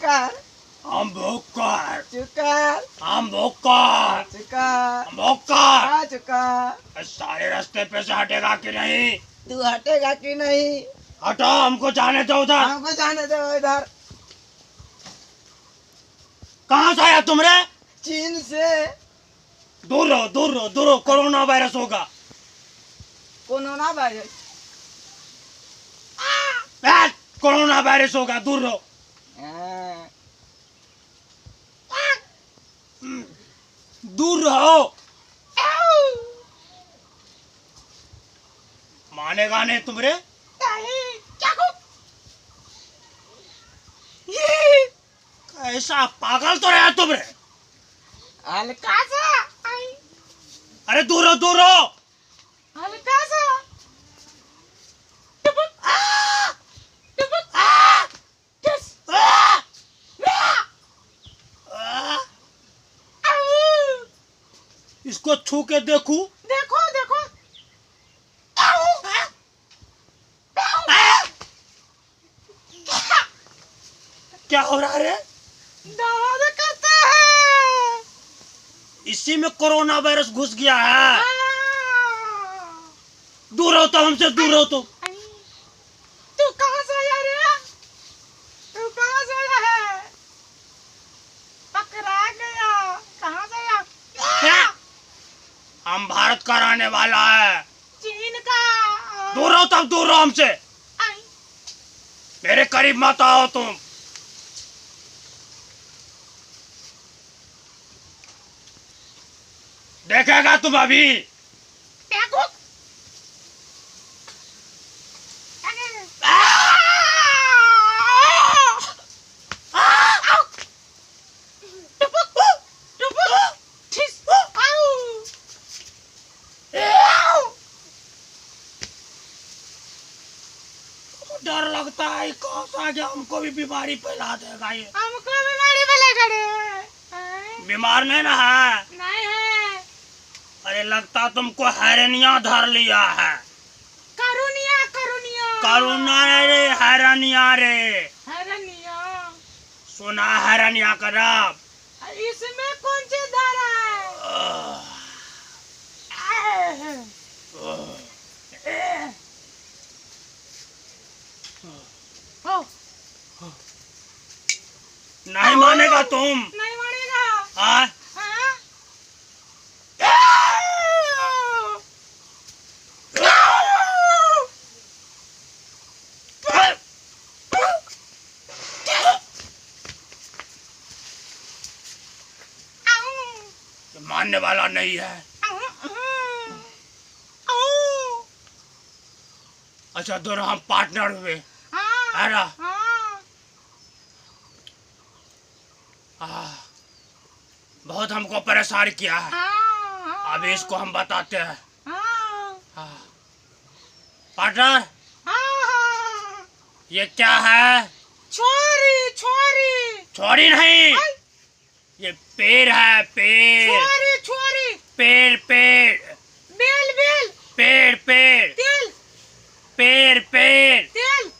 चुकर अम्बोकर चुकर अम्बोकर चुकर अम्बोकर। चुकर। सारे रास्ते पे से हटेगा कि नहीं? तू हटेगा कि नहीं? हटो, हमको जाने दो उधर। हमको जाने दो इधर। कहाँ से आया तुम रे? चीन से। दूर रहो, दूर रहो, दूर रहो, कोरोना वायरस होगा। Corona virus? कोरोना वायरस होगा, दूर रहो। दूर रहो। मानेगा नहीं तुम रे? ऐसा पागल तो रहा तुम रे? हल्का सा। अरे दूर रहो, दूर रहो। हल्का सा। इसको छू के देखूं? देखो देखो। क्या हो रहा है? दर्द करता है। इसी में कोरोना वायरस घुस गया है। दूर रहो तो हमसे, दूर रहो तो। तू कहाँ से आया रे? तू कहाँ से आया है? पकड़ा गया। कहाँ से आया? हम भारत का रहने वाला है। चीन का। दूर रहो तब, दूर रहो हमसे। मेरे करीब मत आओ तुम। देखेगा तुम अभी। देखो। डर लगता है कौन सा आगे हमको भी बीमारी फैला देगा ये। हमको बीमारी फैला दे। बीमार नहीं ना है? नहीं है। अरे लगता तुमको हैरानिया धर लिया है। करुनिया करुनिया। करुणा रे, हैरानिया रे। हैरानिया। सुना हैरानिया का नाम? इसमें कौन सी धारा है? नहीं मानेगा तुम? नहीं मानेगा। हाँ? मानने वाला नहीं है। अच्छा दोनों हम पार्टनर हुए है ना? बहुत हमको परेशान किया है। अभी इसको हम बताते हैं। पार्टनर, ये क्या है? छोरी छोरी। छोरी नहीं, ये पेड़ है, पेड़। छोरी छोरी। पेड़ पेड़। बेल बेल। पेड़ पेड़। तेल। पेड़ पेड़। तेल।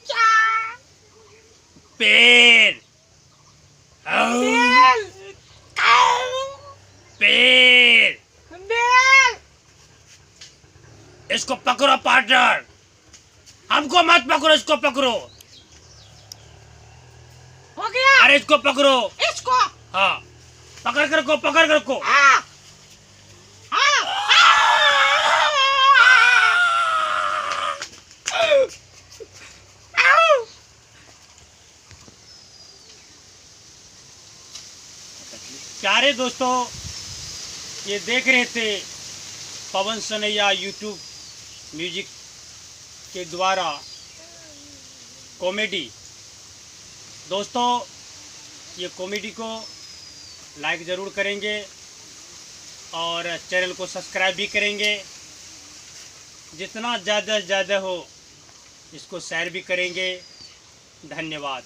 क्या? पेड़। बेल। पेड़। बेल। इसको पकड़ो पार्टनर, हमको मत पकड़ो, इसको पकड़ो। हो गया। अरे इसको पकड़ो। इसको। हाँ, पकड़ कर को, पकड़ कर को। प्यारे दोस्तों, ये देख रहे थे पवन सनैया यूट्यूब म्यूजिक के द्वारा कॉमेडी। दोस्तों, ये कॉमेडी को लाइक ज़रूर करेंगे और चैनल को सब्सक्राइब भी करेंगे। जितना ज़्यादा से ज़्यादा हो इसको शेयर भी करेंगे। धन्यवाद।